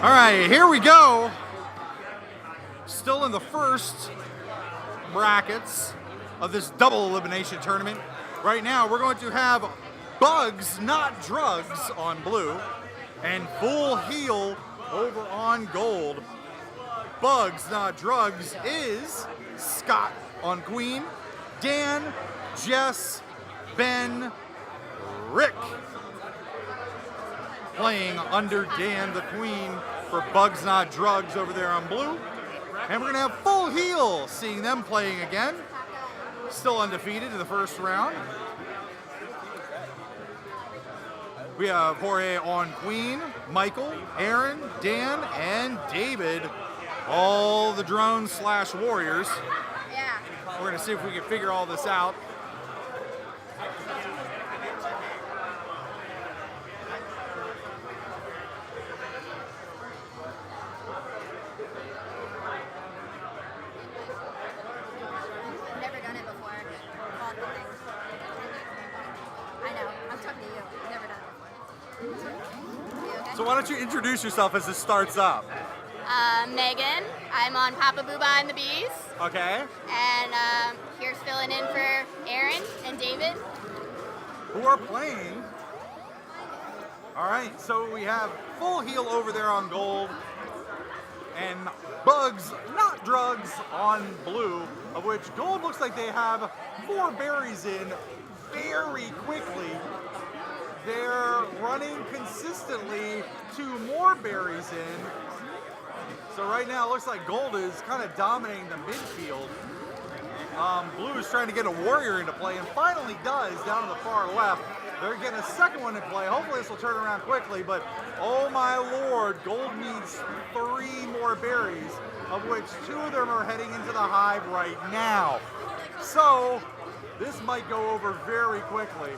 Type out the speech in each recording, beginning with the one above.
All right, here we go. Still in the first brackets of this double elimination tournament. Right now, we're going to have Bugs, Not Drugs on blue, and Full Heel over on gold. Bugs, Not Drugs is Scott on queen, Dan, Jess, Ben, Rick. Playing under Dan the queen for Bugs Not Drugs over there on blue. And we're gonna have Full Heel seeing them playing again. Still undefeated in the first round. We have Jorge on queen, Michael, Aaron, Dan, and David. All the drones / warriors. Yeah. We're gonna see if we can figure all this out. So why don't you introduce yourself as this starts up? Megan. I'm on Papa Booba and the Bees. Okay. And here's filling in for Aaron and David. Who are playing. All right, so we have Full Heel over there on gold and Bugs, Not Drugs on blue, of which gold looks like they have 4 berries in very quickly. They're running consistently 2 more berries in. So right now it looks like gold is kind of dominating the midfield. Blue is trying to get a warrior into play and finally does down to the far left. They're getting a second one in play. Hopefully this will turn around quickly, but oh my lord, gold needs 3 more berries, of which 2 of them are heading into the hive right now. So this might go over very quickly.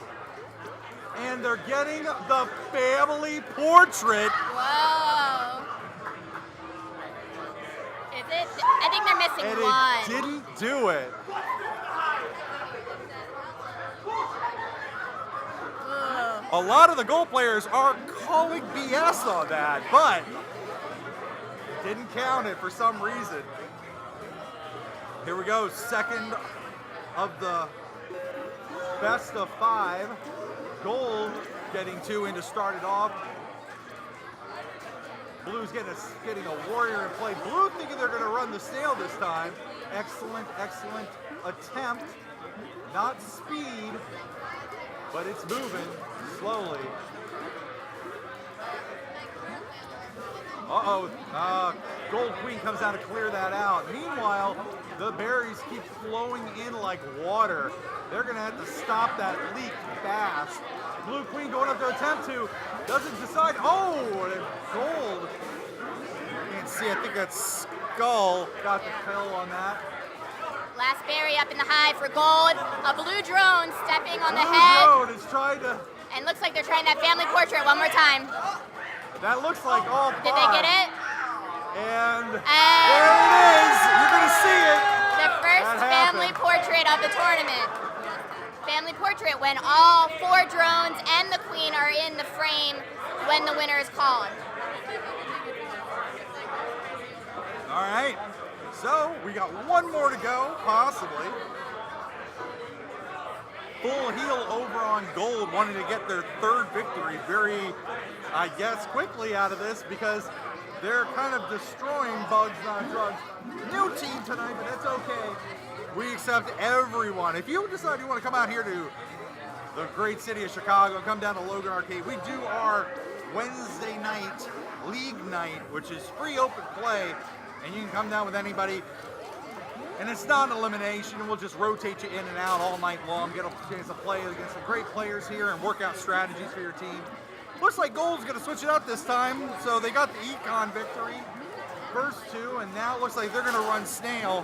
And they're getting the family portrait. Whoa. Is it? I think they're missing and one. It didn't do it. Ugh. A lot of the gold players are calling BS on that, but didn't count it for some reason. Here we go, second of the best of 5. Gold getting 2 in to start it off. Blue's getting a warrior in play. Blue thinking they're going to run the snail this time. Excellent, excellent attempt. Not speed, but it's moving slowly. Gold Queen comes down to clear that out. Meanwhile, the berries keep flowing in like water. They're gonna have to stop that leak fast. Blue Queen going up to attempt to, doesn't decide. Oh, and gold. You can see, I think that's Skull got the kill on that. Last berry up in the hive for gold. A blue drone stepping on the Blue head. drone is trying to. And looks like they're trying that family portrait one more time. That looks like all 5. Did they get it? And there it is. You're gonna see it. The first family portrait of the tournament. Family portrait when all 4 drones and the queen are in the frame when the winner is called. All right, so we got 1 more to go, possibly. Full Heel over on gold, wanting to get their 3rd victory very, I guess, quickly out of this because they're kind of destroying Bugs Not Drugs. New team tonight, but that's okay. We accept everyone. If you decide you want to come out here to the great city of Chicago, come down to Logan Arcade. We do our Wednesday night league night, which is free open play, and you can come down with anybody. And it's not an elimination. We'll just rotate you in and out all night long, get a chance to play against some great players here and work out strategies for your team. Looks like Gold's going to switch it up this time, so they got the econ victory, first 2, and now it looks like they're going to run snail,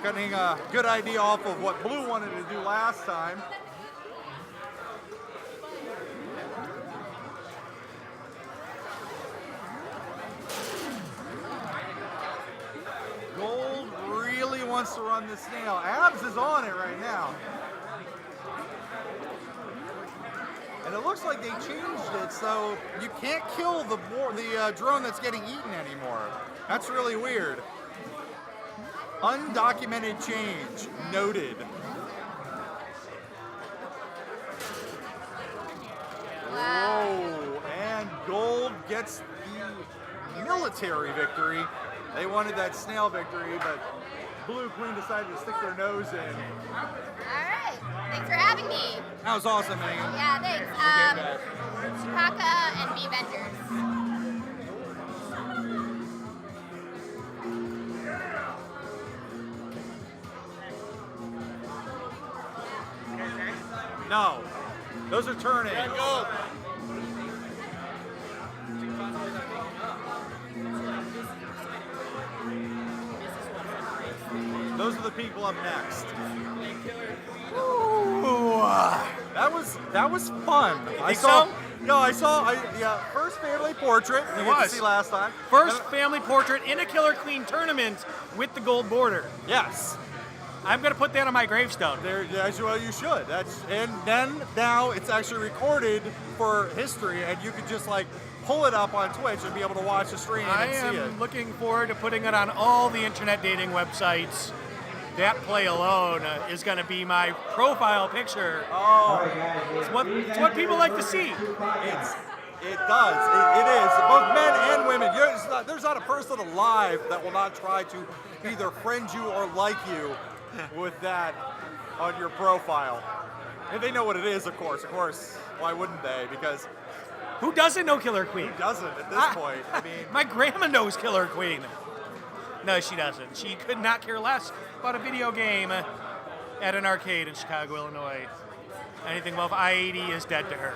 getting a good idea off of what Blue wanted to do last time. Gold really wants to run the snail. Abs is on it right now. And it looks like they changed it so you can't kill the drone that's getting eaten anymore. That's really weird. Undocumented change noted. Wow. Whoa, and gold gets the military victory. They wanted that snail victory, but Blue Queen decided to stick their nose in. All right. Thanks for having me. That was awesome, Megan. Yeah, thanks. Chewbacca and Bee Vengers. No, those are turning. Those are the people up next. Ooh, that was fun. I saw. First family portrait. We got to see last time. First family portrait in a Killer Queen tournament with the gold border. Yes. I'm gonna put that on my gravestone. As well, you should. And then now it's actually recorded for history, and you could just like pull it up on Twitch and be able to watch the stream and see it. I am looking forward to putting it on all the internet dating websites. That play alone is going to be my profile picture. Oh, it's what people like to see. It does. It is. Both men and women. There's not a person alive that will not try to either friend you or like you with that on your profile. If they know what it is, of course. Why wouldn't they? Because who doesn't know Killer Queen? Who doesn't at this point? I mean, my grandma knows Killer Queen. No, she doesn't. She could not care less about a video game at an arcade in Chicago, Illinois. Anything above I-80 is dead to her.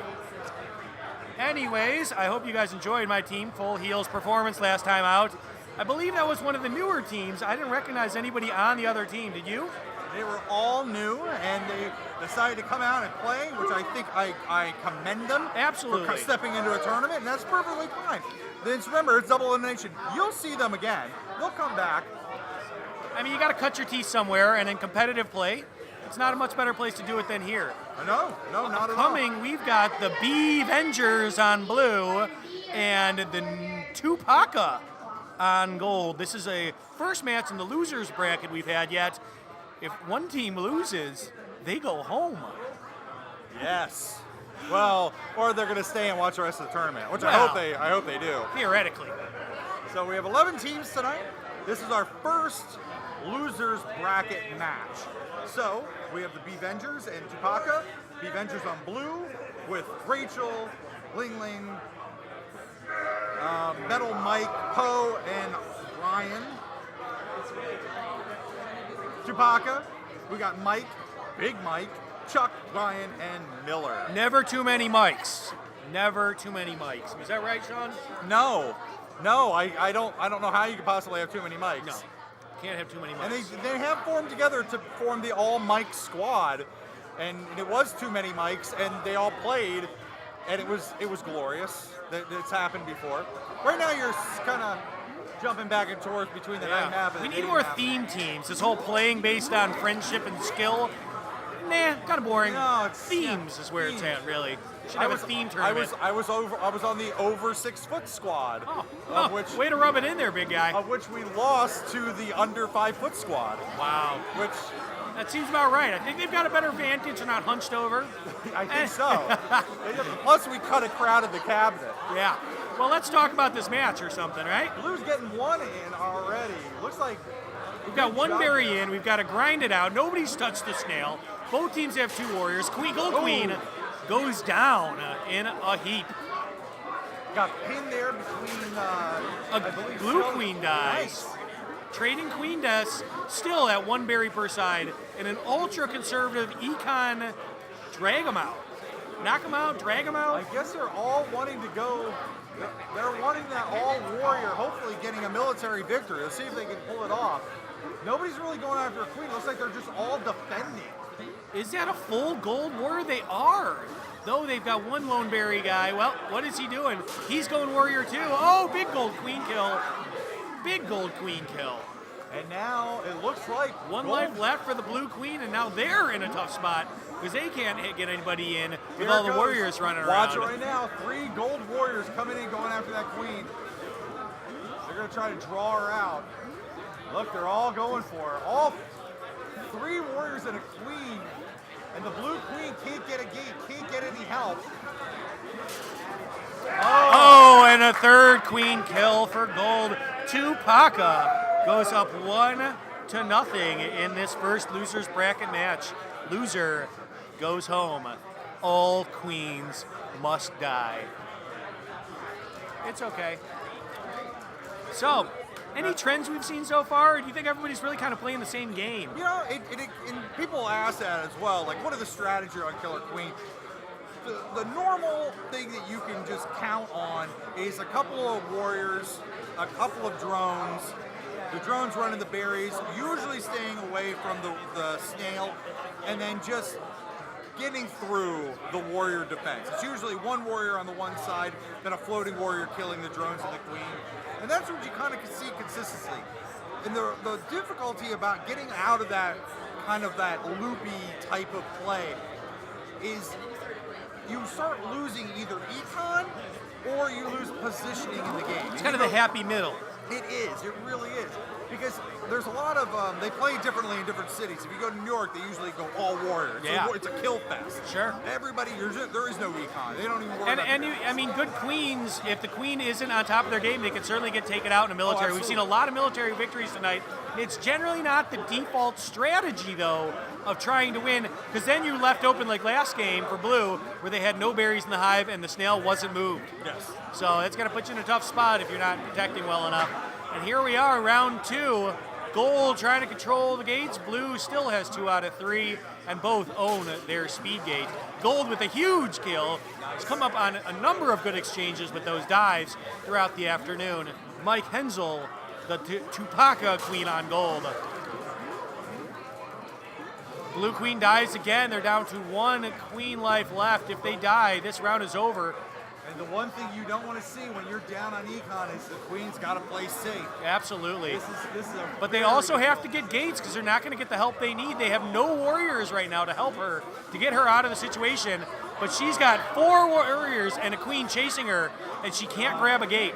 Anyways, I hope you guys enjoyed my team Full Heel's performance last time out. I believe that was one of the newer teams. I didn't recognize anybody on the other team. Did you? They were all new, and they decided to come out and play, which I think I commend them. Absolutely. For stepping into a tournament, and that's perfectly fine. Then remember, it's double elimination. You'll see them again. They'll come back. I mean, you got to cut your teeth somewhere, and in competitive play, it's not a much better place to do it than here. No, not at all. Coming, we've got the Bee Vengers on blue and the Tupaka on gold. This is a first match in the losers bracket we've had yet. If one team loses, they go home. Yes. Well, or they're going to stay and watch the rest of the tournament, which I hope they do. Theoretically. So we have 11 teams tonight. This is our first losers bracket match. So we have the Bee Vengers and Tupaka. Bee Vengers on blue with Rachel, Ling Ling, Metal Mike, Poe, and Ryan. Tupaka, we got Mike, Big Mike, Chuck, Ryan, and Miller. Never too many mics. Never too many mics. Is that right, Sean? No, I don't know how you could possibly have too many mics. No, can't have too many mics. And they have formed together to form the all mic squad, and it was too many mics, and they all played, and it was glorious. It's happened before. Right now you're kind of jumping back and forth between the 9.5 and we the need more 8.5. theme teams. This whole playing based on friendship and skill, nah, kind of boring. No, it's themes is where it's at, really. Should have a theme tournament. I was on the over 6 foot squad. Way to rub it in there, big guy. Of which we lost to the under 5 foot squad. Wow. Which that seems about right. I think they've got a better vantage. They're not hunched over. I think so. Plus, we cut a crowd in the cabinet. Yeah. Well, let's talk about this match or something, right? Blue's getting one in already. Looks like we've got one berry in. We've got to grind it out. Nobody's touched the snail. Both teams have 2 warriors. Gold Queen goes down in a heap. Got pinned there between Blue Queen dies. Nice. Trading Queen deaths still at 1 berry per side, and an ultra-conservative econ drag them out. Knock them out, drag them out. I guess they're all wanting to go. They're wanting that all warrior, hopefully getting a military victory. Let's see if they can pull it off. Nobody's really going after a queen. Looks like they're just all defending. Is that a full gold warrior? They are. Though they've got 1 lone berry guy. Well, what is he doing? He's going warrior too. Oh, big gold queen kill. Big gold queen kill. And now it looks like 1 life left for the blue queen, and now they're in a tough spot because they can't get anybody in. with Here all it the goes. warriors running Watch around. it right now. 3 gold warriors coming in, going after that queen. They're going to try to draw her out. Look, they're all going for her. All 3 warriors and a queen. And the blue queen can't get a gate, can't get any help. Oh, and a third queen kill for gold. Tupaka goes up 1-0 in this first losers bracket match. Loser goes home. All queens must die. It's okay. So, any trends we've seen so far, or do you think everybody's really kind of playing the same game? You know, and people ask that as well. Like, what are the strategy on Killer Queen? The normal thing that you can just count on is a couple of warriors, a couple of drones. The drones running the berries, usually staying away from the snail, and then just getting through the warrior defense. It's usually one warrior on the one side, then a floating warrior killing the drones and the queen. And that's what you kind of can see consistently. And the difficulty about getting out of that kind of that loopy type of play is you start losing either econ or you lose positioning in the game. It's kind of the happy middle. It is. It really is. Because there's a lot of, they play differently in different cities. If you go to New York, they usually go all warrior. It's a kill fest. Sure. Everybody, there is no econ. They don't even worry about I mean, good queens, if the queen isn't on top of their game, they can certainly get taken out in a military. We've seen a lot of military victories tonight. It's generally not the default strategy, though, of trying to win, because then you left open like last game for blue, where they had no berries in the hive and the snail wasn't moved. Yes. So it's going to put you in a tough spot if you're not protecting well enough. And here we are, round 2. Gold trying to control the gates. Blue still has 2 out of 3, and both own their speed gate. Gold with a huge kill. Has come up on a number of good exchanges with those dives throughout the afternoon. Mike Hensel, the Tupaka queen on gold. Blue queen dies again. They're down to 1 queen life left. If they die, this round is over. And the one thing you don't want to see when you're down on econ is the queen's got to play safe. Absolutely. This is But they also have to get gates because they're not going to get the help they need. They have no warriors right now to help her, to get her out of the situation. But she's got 4 warriors and a queen chasing her, and she can't grab a gate.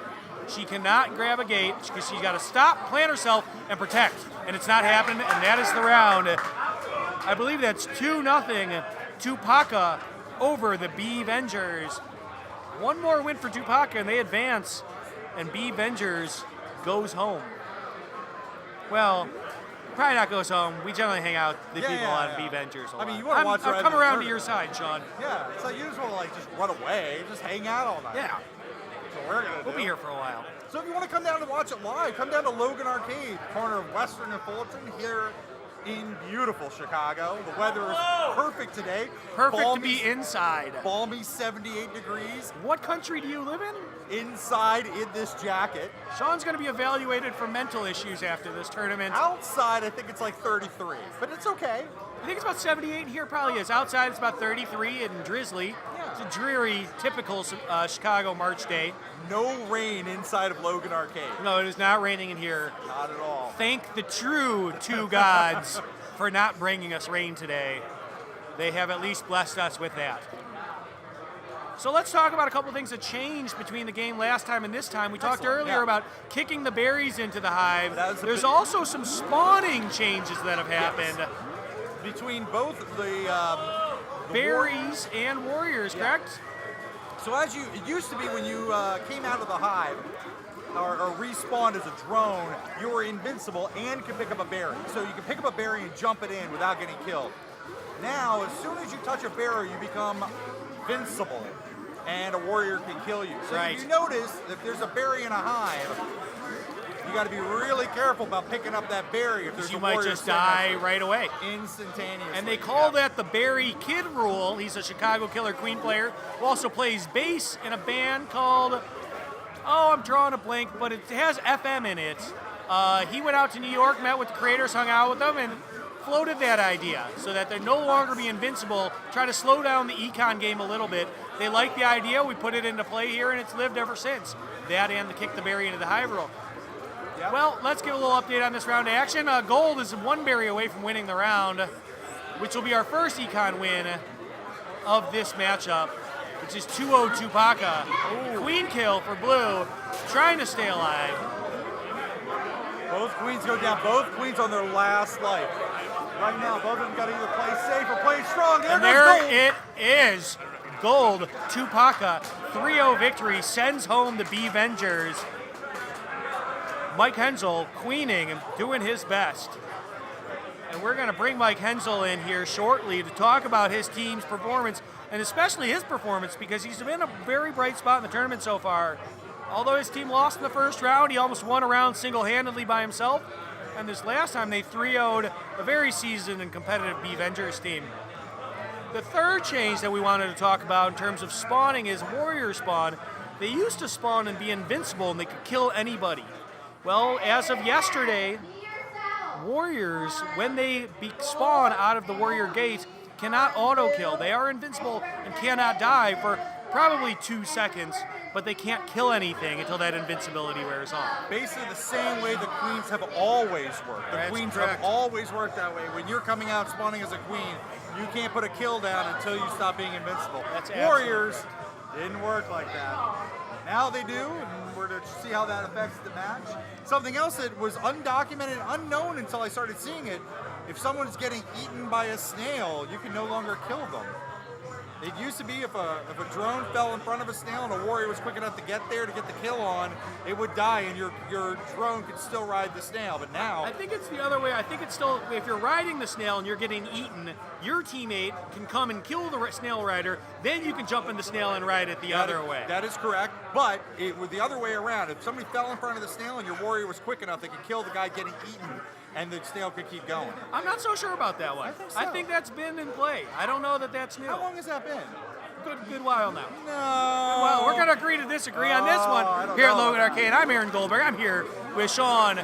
She cannot grab a gate because she's got to stop, plant herself, and protect. And it's not happening, and that is the round. I believe that's 2-0 Tupaka over the Bee Vengers. One more win for Tupaka, and they advance, and Bee Vengers goes home. Well, probably not goes home. We generally hang out with the people on Bee Vengers a lot. I mean, you want to watch I've come around to your side, Sean. Yeah, it's like you just want to just run away, just hang out all night. Yeah. So we're gonna We'll be here for a while. So if you want to come down and watch it live, come down to Logan Arcade, corner of Western and Fullerton here in beautiful Chicago. The weather is perfect today. Perfect balmy, to be inside. Balmy 78 degrees. What country do you live in? Inside in this jacket. Sean's going to be evaluated for mental issues after this tournament. Outside, I think it's like 33, but it's okay. I think it's about 78 here, probably is. Outside, it's about 33 and drizzly. Yeah. It's a dreary, typical Chicago March day. No rain inside of Logan Arcade. No, it is not raining in here. Not at all. Thank the true 2 gods for not bringing us rain today. They have at least blessed us with that. So let's talk about a couple things that changed between the game last time and this time. We talked earlier about kicking the berries into the hive. There's also some spawning changes that have happened. Yes. Between both the berries and warriors, correct? So it used to be when you came out of the hive or respawned as a drone, you were invincible and could pick up a berry. So you can pick up a berry and jump it in without getting killed. Now, as soon as you touch a berry, you become invincible, and a warrior can kill you. So if you notice, if there's a berry in a hive, you got to be really careful about picking up that berry. If there's you a might warrior just die right away. Instantaneously. And they call that the Barry Kid rule. He's a Chicago Killer Queen player who also plays bass in a band called, I'm drawing a blank, but it has FM in it. He went out to New York, met with the creators, hung out with them, and floated that idea so that they're no longer be invincible, try to slow down the econ game a little bit. They like the idea, we put it into play here, and it's lived ever since. That and the kick the berry into the hive rule. Yep. Well, let's give a little update on this round of action. Gold is 1 berry away from winning the round, which will be our first econ win of this matchup, which is 2-0 Tupaka. Queen kill for blue, trying to stay alive. Both queens go down. Both queens on their last life. Right now, both of them got to either play safe or play strong. And there it is. Gold, Tupaka, 3-0 victory, sends home the B-Vengers. Mike Hensel queening and doing his best. And we're going to bring Mike Hensel in here shortly to talk about his team's performance, and especially his performance, because he's been a very bright spot in the tournament so far. Although his team lost in the first round, he almost won a round single-handedly by himself. And this last time, they 3-0'd a very seasoned and competitive B-Vengers team. The third change that we wanted to talk about in terms of spawning is Warrior spawn. They used to spawn and be invincible, and they could kill anybody. Well, as of yesterday, Warriors, when they spawn out of the Warrior gate, cannot auto-kill. They are invincible and cannot die for probably 2 seconds, but they can't kill anything until that invincibility wears off. Basically the same way the queens have always worked. The That's queens correct. have always worked that way. When you're coming out spawning as a queen, you can't put a kill down until you stop being invincible. That's Warriors didn't work like that. Now they do, and we're to see how that affects the match. Something else that was undocumented, unknown until I started seeing it, if someone's getting eaten by a snail, you can no longer kill them. It used to be if a drone fell in front of a snail and a warrior was quick enough to get there to get the kill on, it would die and your drone could still ride the snail. But now, I think it's the other way. I think it's still, if you're riding the snail and you're getting eaten, your teammate can come and kill the snail rider, then you can jump in the snail and ride it the other way. That is correct, but it was the other way around. If somebody fell in front of the snail and your warrior was quick enough, they could kill the guy getting eaten and the snail could keep going. I'm not so sure about that one. I think so. That's been in play. I don't know that that's new. How long has that been? Good while now. No. Well, we're going to agree to disagree on this I one don't here at know. Logan Arcade. I'm Aaron Goldberg. I'm here with Sean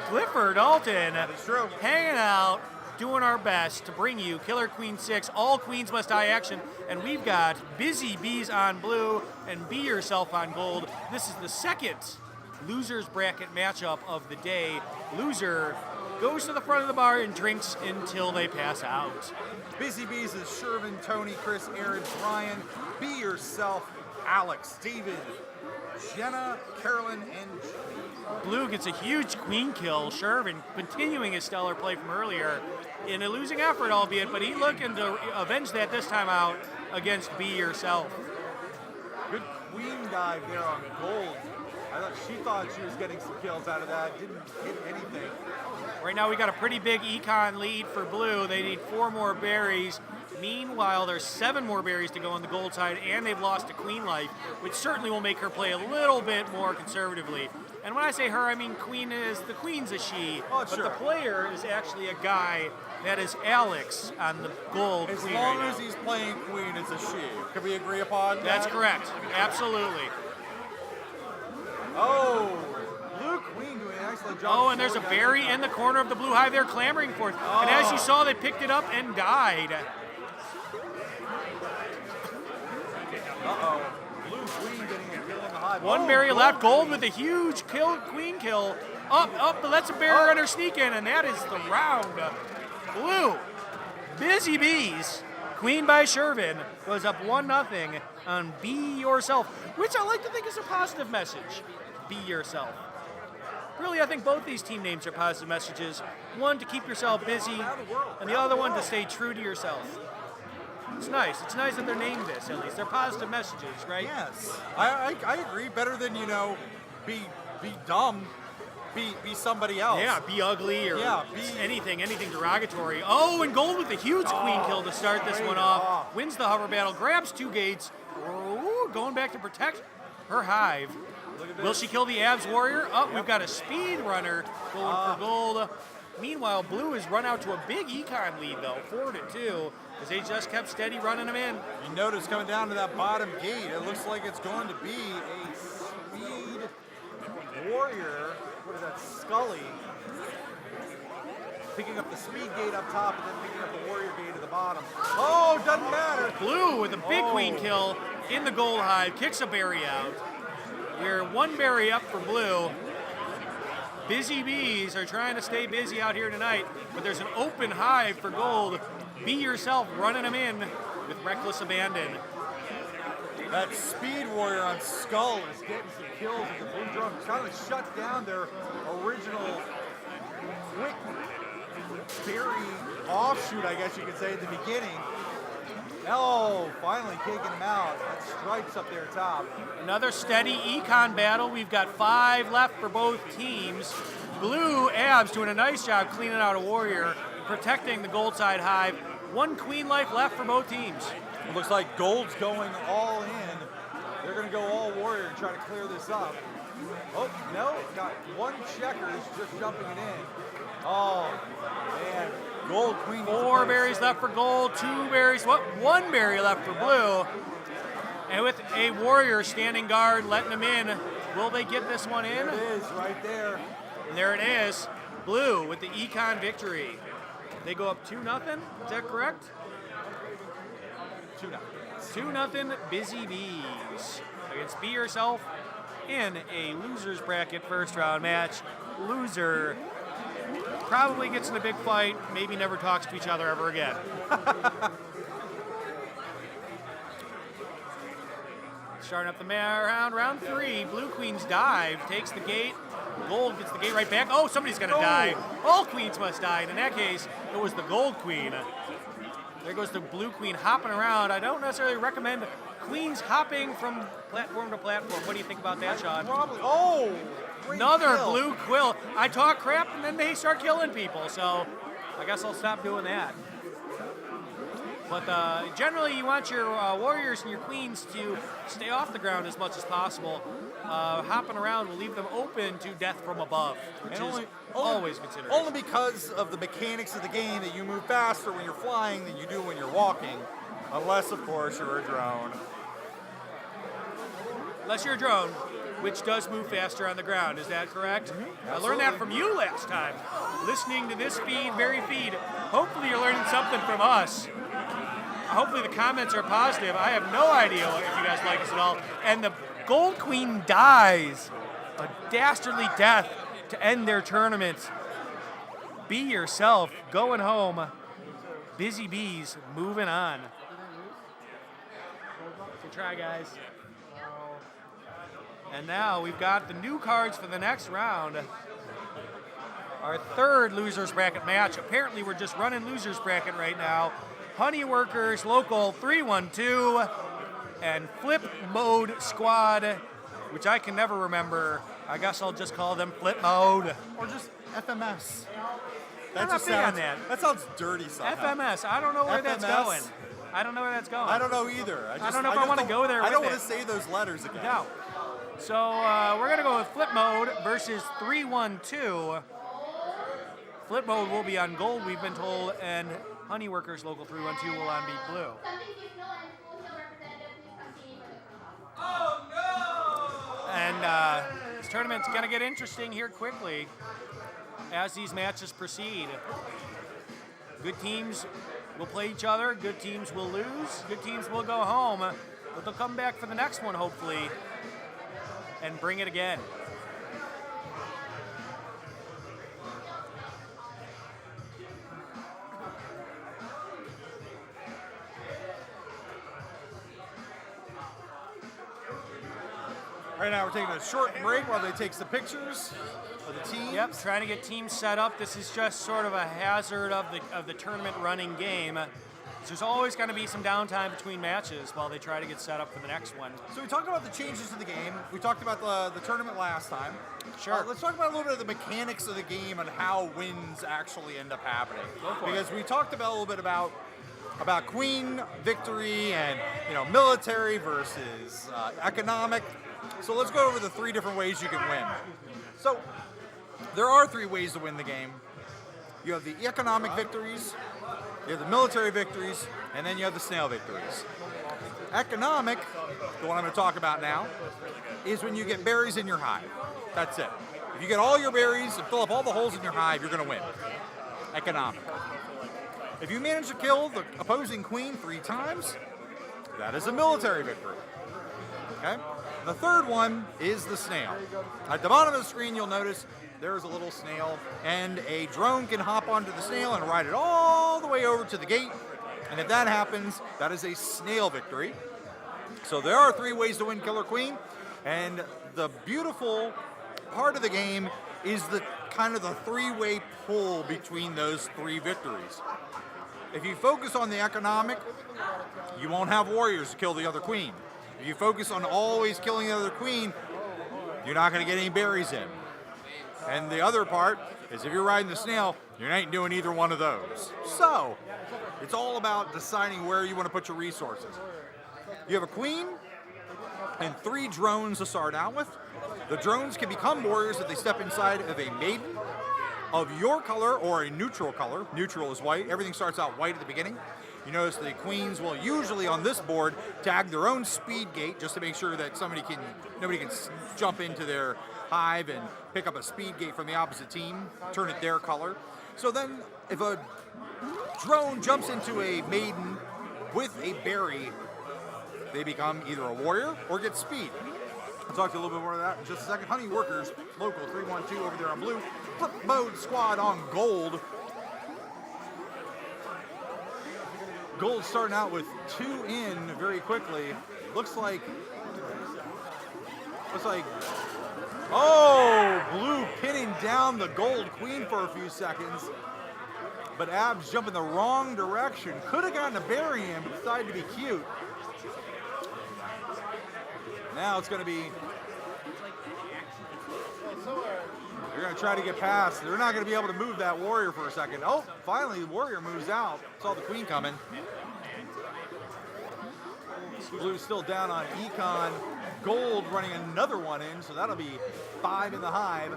Clifford Alton. That's true. Hanging out, doing our best to bring you Killer Queen 6, all queens must die action. And we've got Busy Bees on blue and Be Yourself on gold. This is the second losers bracket matchup of the day. Loser goes to the front of the bar and drinks until they pass out. Busy Bees is Shervin, Tony, Chris, Aaron, Brian. Be Yourself, Alex, David, Jenna, Carolyn, and Blue gets a huge queen kill. Shervin continuing his stellar play from earlier in a losing effort, albeit, but he looking to avenge that this time out against Be Yourself. good queen dive there on gold. She thought she was getting some kills out of that. Didn't hit anything. Right now we got a pretty big econ lead for blue. They need 4 more berries. Meanwhile, there's 7 more berries to go on the gold side, and they've lost a queen life, which certainly will make her play a little bit more conservatively. And when I say her, I mean the queen's a she, but sure. the player is actually a guy. That is Alex on the gold As queen long right as now. he's playing queen, it's a she. Can we agree upon that? That's correct. Absolutely. Oh, blue queen doing an excellent job. Oh, and there's a berry in the corner of the blue hive they're clamoring for. And as you saw, they picked it up and died. Uh-oh. Blue queen getting a kill in the hive. One berry left. Gold with a huge queen kill. Up, but lets a berry runner sneak in, and that is the round. Blue, Busy Bees, queen by Shervin, goes up 1-0 on Be Yourself, which I like to think is a positive message. Be yourself. Really, I think both these team names are positive messages. One, to keep yourself busy, and the other one, to stay true to yourself. It's nice. It's nice that they're named this, at least. They're positive messages, right? Yes, I agree. Better than, be dumb, be somebody else. Yeah, be ugly or be anything derogatory. Oh, and gold with a huge queen kill to start this one off. Wins the hover battle, grabs 2 gates. Ooh, going back to protect her hive. Will she kill the Abs Warrior? Oh, we've got a speed runner going for gold. Meanwhile, blue has run out to a big econ lead, though, 4-2, as they just kept steady running them in. You notice coming down to that bottom gate, it looks like it's going to be a speed warrior. What is that, Scully? Picking up the speed gate up top and then picking up the warrior gate at the bottom. Oh, doesn't matter. Blue with a big queen kill in the gold hive, kicks a berry out. We're 1 berry up for blue. Busy Bees are trying to stay busy out here tonight, but there's an open hive for gold. Be Yourself running them in. with reckless abandon. That speed warrior on Skull is getting some kills with the blue drone, trying to shut down their original quick berry offshoot, I guess you could say, at the beginning. Oh, finally taking him out. That Stripes up there top. Another steady econ battle. We've got 5 left for both teams. Blue Abs doing a nice job cleaning out a warrior, protecting the gold side hive. 1 queen life left for both teams. It looks like Gold's going all in. They're going to go all warrior and try to clear this up. Oh, no, got 1 checkers just jumping it in. Oh, man. Gold queen. 4 berries left for gold, 2 berries, 1 berry left for blue. And with a warrior standing guard, letting them in, will they get this one in? There it is, right there. And there it is. Blue with the econ victory. They go up 2-0, is that correct? 2-0. 2-0 Busy Bees against Be Yourself in a loser's bracket first round match. Loser probably gets in a big fight, maybe never talks to each other ever again. Starting up the round 3, Blue Queen's dive takes the gate. Gold gets the gate right back. Oh, somebody's gonna die. All queens must die. And in that case, it was the Gold Queen. There goes the Blue Queen hopping around. I don't necessarily recommend queens hopping from platform to platform. What do you think about that, Sean? Probably. Oh, great Another kill. blue quill. I talk crap and then they start killing people, so I guess I'll stop doing that. But generally, you want your warriors and your queens to stay off the ground as much as possible. Hopping around will leave them open to death from above, which is always considered. Only because of the mechanics of the game that you move faster when you're flying than you do when you're walking. Unless, of course, you're a drone. Unless you're a drone, which does move faster on the ground. Is that correct? I learned that from you last time. Listening to this very feed. Hopefully you're learning something from us. Hopefully the comments are positive. I have no idea if you guys like us at all. And the Gold Queen dies a dastardly death to end their tournament. Be Yourself going home. Busy Bees moving on. Good try, guys. And now we've got the new cards for the next round. Our 3rd losers bracket match. Apparently we're just running losers bracket right now. Honey Workers Local 312 and Flip Mode Squad, which I can never remember. I guess I'll just call them Flip Mode. Or just FMS. I'm not big on that. That sounds dirty somehow. FMS, I don't know where that's FMS. going. I don't know where that's going. I don't know either. I don't know if I want to go there I don't with want to say those letters again. No. So we're going to go with Flip Mode versus 312. Flip Mode will be on gold, we've been told, and Honey Workers Local 312 will on be blue. And this tournament's going to get interesting here quickly as these matches proceed. Good teams will play each other, good teams will lose, good teams will go home, but they'll come back for the next one, hopefully, and bring it again. Right now we're taking a short break while they take some pictures of the teams. Yep, trying to get teams set up. This is just sort of a hazard of the tournament running game. There's always going to be some downtime between matches while they try to get set up for the next one. So we talked about the changes to the game. We talked about the tournament last time. Sure. Let's talk about a little bit of the mechanics of the game and how wins actually end up happening. Go for it. Because we talked about a little bit about queen victory and military versus economic. So let's go over the 3 different ways you can win. So there are 3 ways to win the game. You have the economic victories, you have the military victories, and then you have the snail victories. Economic, the one I'm going to talk about now, is when you get berries in your hive. That's it. If you get all your berries and fill up all the holes in your hive, you're going to win. Economic. If you manage to kill the opposing queen 3 times, that is a military victory. Okay? The 3rd one is the snail. At the bottom of the screen, you'll notice there's a little snail, and a drone can hop onto the snail and ride it all the way over to the gate And if that happens, that is a snail victory. So there are 3 ways to win Killer Queen, and the beautiful part of the game is the kind of the 3-way pull between those 3 victories. If you focus on the economic, you won't have warriors to kill the other queen. If you focus on always killing the other queen, you're not going to get any berries in. And the other part is if you're riding the snail, you ain't doing either one of those. So, it's all about deciding where you want to put your resources. You have a queen and 3 drones to start out with. The drones can become warriors if they step inside of a maiden of your color or a neutral color. Neutral is white. Everything starts out white at the beginning. You notice the queens will usually on this board tag their own speed gate just to make sure that nobody can jump into their hive and pick up a speed gate from the opposite team, turn it their color. So then if a drone jumps into a maiden with a berry, they become either a warrior or get speed. I'll talk to you a little bit more of that in just a second. Honey Workers, local 312 over there on blue. Flip Mode Squad on gold. Gold starting out with 2 in very quickly. Looks like, oh, blue pinning down the gold queen for a few seconds. But Abs jumping the wrong direction. Could have gotten a berry in, but decided to be cute. Now it's going to be, they're going to try to get past. They're not going to be able to move that warrior for a second. Oh, finally the warrior moves out. Saw the queen coming. Blue's still down on Econ. Gold running another one in, so that'll be 5 in the hive.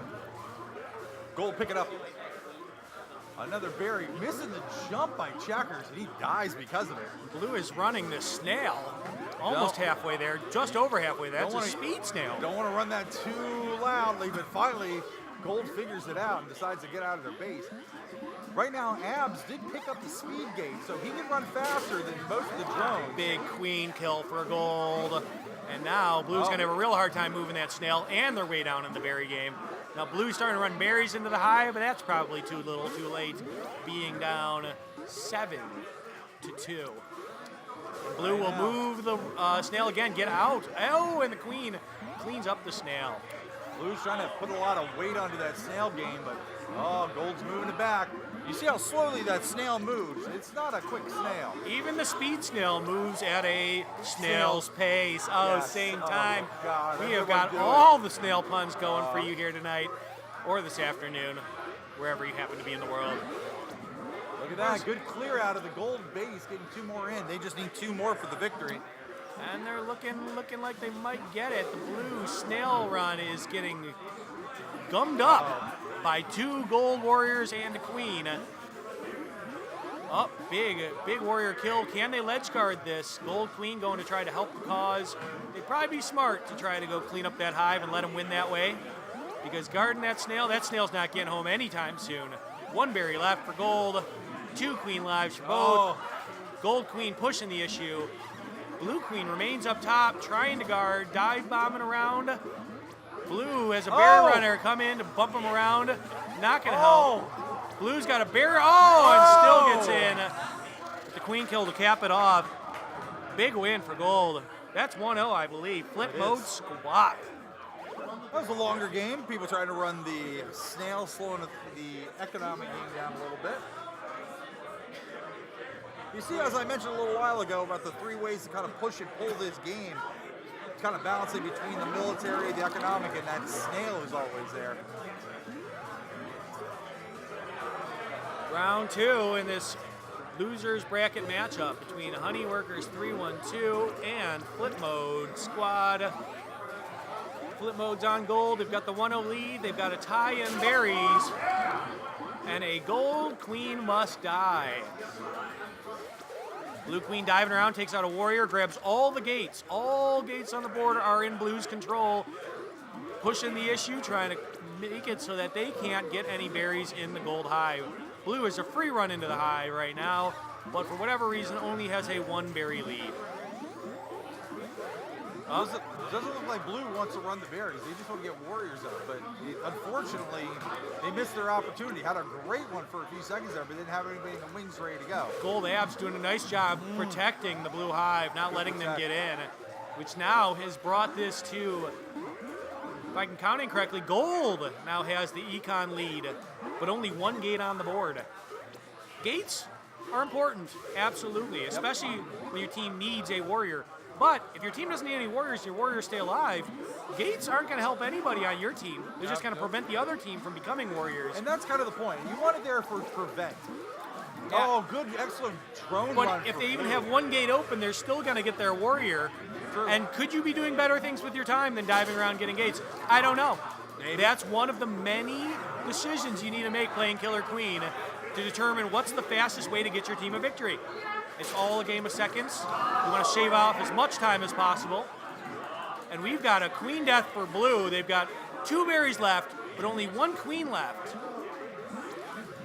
Gold picking up another berry, missing the jump by Checkers, and he dies because of it. Blue is running the snail almost halfway there, just over halfway there. That's a speed snail. Don't want to run that too loudly, but finally Gold figures it out and decides to get out of their base. Right now, Abs did pick up the speed gate, so he can run faster than most of the drones. Big queen kill for Gold. And now Blue's going to have a real hard time moving that snail, and they're way down in the berry game. Now Blue's starting to run berries into the hive, but that's probably too little, too late, being down 7-2. Blue will move the snail again, get out. Oh, and the queen cleans up the snail. Blue's trying to put a lot of weight onto that snail game, but Gold's moving it back. You see how slowly that snail moves. It's not a quick snail. Even the speed snail moves at a snail's pace. Oh, yes. Same time. Oh, God. We have got all the snail puns going for you here tonight, or this afternoon, wherever you happen to be in the world. Look at that. Good clear out of the Gold base, getting 2 more in. They just need 2 more for the victory. And they're looking like they might get it. The blue snail run is getting gummed up by 2 Gold warriors and a queen. Oh, big warrior kill. Can they ledge guard this? Gold queen going to try to help the cause. They'd probably be smart to try to go clean up that hive and let him win that way. Because guarding that snail's not getting home anytime soon. 1 berry left for Gold. 2 queen lives for both. Gold queen pushing the issue. Blue queen remains up top, trying to guard, dive bombing around. Blue has a bear runner come in to bump him around. Not going to help. Blue's got a bear. And still gets in. The queen kill to cap it off. Big win for Gold. That's 1-0, I believe. Flip mode squat. That was a longer game. People trying to run the snail, slowing the economic game down a little bit. You see, as I mentioned a little while ago, about the 3 ways to kind of push and pull this game. It's kind of balancing between the military, the economic, and that snail is always there. Round 2 in this losers bracket matchup between Honey Workers 312 and Flip Mode Squad. Flip Mode's on Gold. They've got the 1-0 lead. They've got a tie in berries. And a Gold queen must die. Blue queen diving around, takes out a warrior, grabs all the gates. All gates on the board are in Blue's control. Pushing the issue, trying to make it so that they can't get any berries in the Gold hive. Blue is a free run into the hive right now, but for whatever reason only has a 1 berry lead. Doesn't look like Blue wants to run the berries. They just want to get warriors up, but unfortunately, they missed their opportunity. Had a great one for a few seconds there, but didn't have anybody in the wings ready to go. Gold Abs doing a nice job protecting the Blue Hive, not letting them get in, which now has brought this to, if I can count it correctly, Gold now has the econ lead, but only one gate on the board. Gates are important, absolutely, especially when your team needs a warrior. But if your team doesn't need any warriors, your warriors stay alive, gates aren't going to help anybody on your team. They're just going to prevent the other team from becoming warriors. And that's kind of the point. You want it there for prevent. Yeah. Oh, good, excellent drone But run if for they even Blue. have one gate open, they're still going to get their warrior. True. And could you be doing better things with your time than diving around getting gates? I don't know. Maybe. That's one of the many decisions you need to make playing Killer Queen to determine what's the fastest way to get your team a victory. It's all a game of seconds. You want to shave off as much time as possible. And we've got a queen death for Blue. They've got 2 berries left, but only 1 queen left.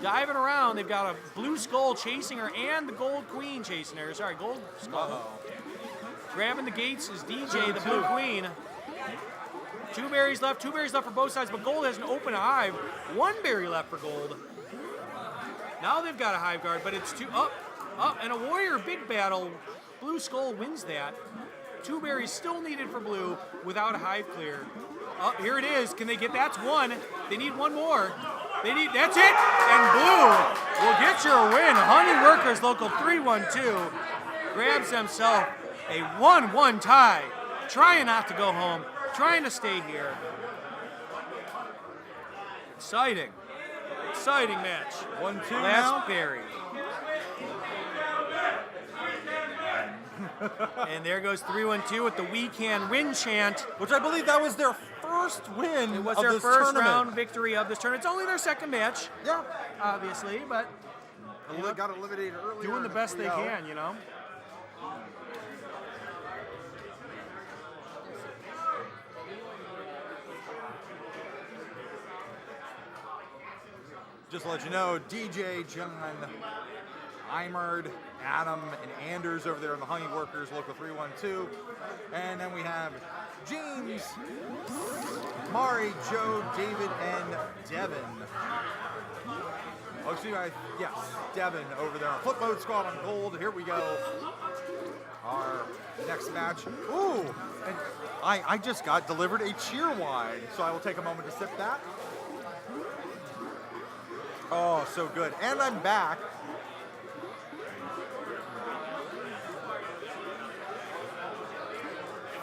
Diving around, they've got a blue skull chasing her and the gold queen chasing her. Sorry, gold skull. Grabbing the gates is DJ, the blue queen. 2 berries left for both sides, but gold has an open hive. 1 berry left for gold. Now they've got a hive guard, but it's up, and a warrior big battle. Blue skull wins that. 2 berries still needed for blue without a hive clear. Here it is. Can they get that's 1? They need 1 more. That's it, and blue will get your win. Honey Workers Local 312 grabs himself a 1-1 tie, trying not to go home, trying to stay here. Exciting match. 1-2 Last now. berry. And there goes 312 with the "We Can Win" chant. Which I believe that was their first win It was of their this first tournament. round victory of this tournament. It's only their second match, Yeah. obviously, but They got eliminated earlier. doing the in best they 3-0. can, you know. Just to let you know, DJ, John, Eimerd, Adam, and Anders over there in the Honey Workers Local 312. And then we have James, Mari, Joe, David, and Devin. Oh, excuse me, yes, Devin over there. Flip mode squad on gold. Here we go. Our next match. Ooh, and I just got delivered a cheer wine, so I will take a moment to sip that. Oh, so good. And I'm back.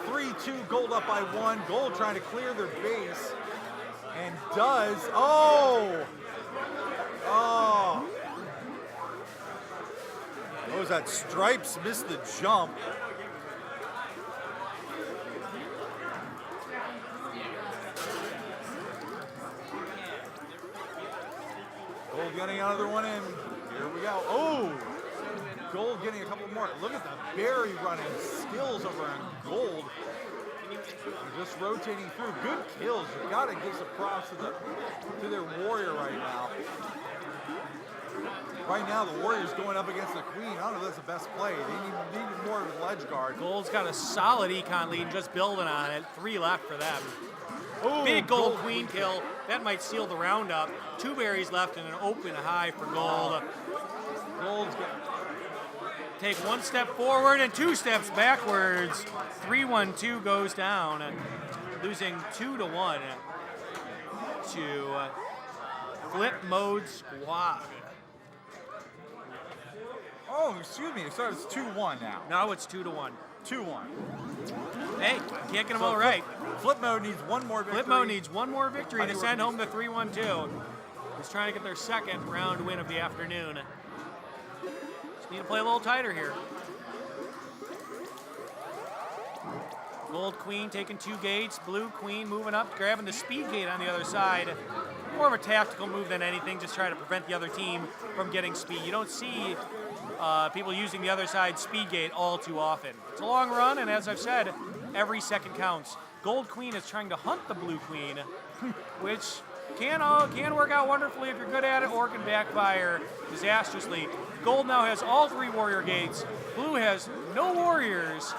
Three-two, gold up by 1. Gold trying to clear their base. And does. Oh! What was that? Stripes missed the jump. Gold getting another one in. Here we go. Oh! Gold getting a couple more. Look at the berry running skills over on Gold. Just rotating through. Good kills. You gotta give some props to their warrior right now. Right now, the warrior's going up against the queen. I don't know if that's the best play. They need more of a ledge guard. Gold's got a solid econ lead, just building on it. 3 left for them. Ooh, Big gold queen kill. That might seal the round up. 2 berries left and an open high for gold. Gold's got. Take 1 step forward and 2 steps backwards. 312 goes down, losing 2-1 to Flip Mode Squad. Oh, excuse me. So it's 2-1 now. Now it's 2-1. 2-1. Hey, can't get them all right. Flip mode needs one more victory. Flip Mode needs 1 more victory to Honey send home Workers. the 312. He's trying to get their second round win of the afternoon. Just need to play a little tighter here. Gold Queen taking 2 gates. Blue Queen moving up, grabbing the speed gate on the other side. More of a tactical move than anything, just trying to prevent the other team from getting speed. You don't see people using the other side speed gate all too often. It's a long run, and as I've said, every second counts. Gold Queen is trying to hunt the Blue Queen, which can work out wonderfully if you're good at it, or can backfire disastrously. Gold now has all 3 warrior gates. Blue has no warriors,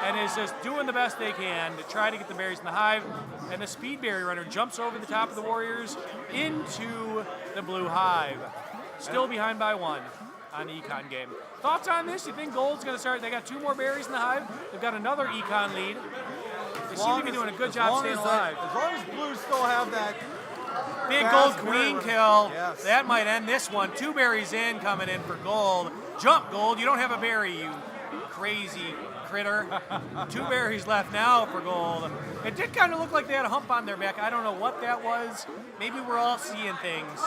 and is just doing the best they can to try to get the berries in the hive. And the speed berry runner jumps over the top of the warriors into the blue hive. Still behind by 1 on the econ game. Thoughts on this? You think gold's going to start? They got 2 more berries in the hive. They've got another econ lead. They seem to be doing a good job staying alive. As long as blues still have that Big fast gold queen berry kill. Yes. That might end this one. 2 berries in, coming in for gold. Jump, gold. You don't have a berry, you crazy critter. 2 berries left now for gold. It did kind of look like they had a hump on their back. I don't know what that was. Maybe we're all seeing things.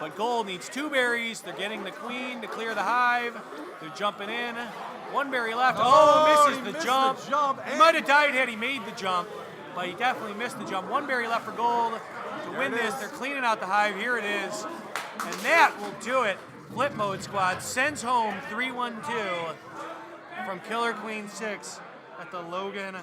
But gold needs 2 berries. They're getting the queen to clear the hive. They're jumping in. 1 berry left. Oh, misses he the missed jump. the jump, He and- might have died had he made the jump, but he definitely missed the jump. 1 berry left for gold. To win it this, is. they're cleaning out the hive. Here it is. And that will do it. Flip Mode Squad sends home 3-1-2 from Killer Queen 6 at the Logan